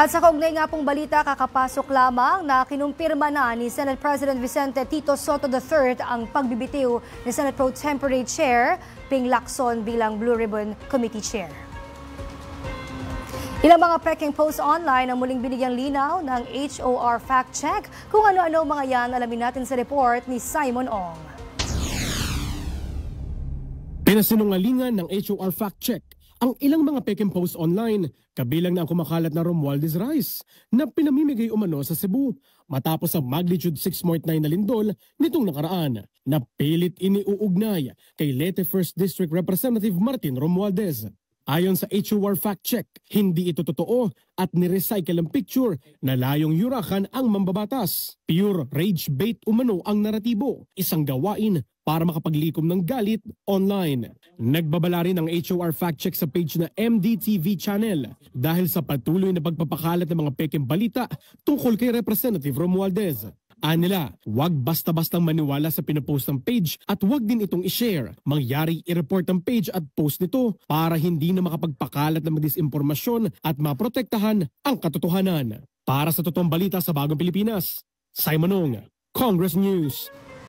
At sa kaugnay nga pong balita, kakapasok lamang na kinumpirma na ni Senate President Vicente Tito Sotto III ang pagbibitiw ni Senate Pro Tempore Chair Ping Lacson bilang Blue Ribbon Committee Chair. Ilang mga peking post online ang muling binigyang linaw ng HOR Fact Check. Kung ano-ano mga yan, alamin natin sa report ni Simon Ong. Pinasinungalingan ng HOR Fact Check ang ilang mga peking post online, kabilang na ang kumakalat na Romualdez Rice na pinamimigay umano sa Cebu matapos ang magnitude 6.9 na lindol nitong nakaraan na pilit iniuugnay kay Leyte 1st District Representative Martin Romualdez. Ayon sa HOR Fact Check, hindi ito totoo at nirecycle ang picture na layong yurakan ang mambabatas. Pure rage bait umano ang naratibo, isang gawain para makapaglikom ng galit online. Nagbabala rin ang HOR Fact Check sa page na MDTV channel dahil sa patuloy na pagpapakalat ng mga peking balita tungkol kay Representative Romualdez. Anila, huwag basta-bastang maniwala sa pinapost ng page at huwag din itong i-share. Mangyari i-report ang page at post nito para hindi na makapagpakalat ng disinformasyon at maprotektahan ang katotohanan. Para sa totoong balita sa Bagong Pilipinas, Simon Ong, Congress News.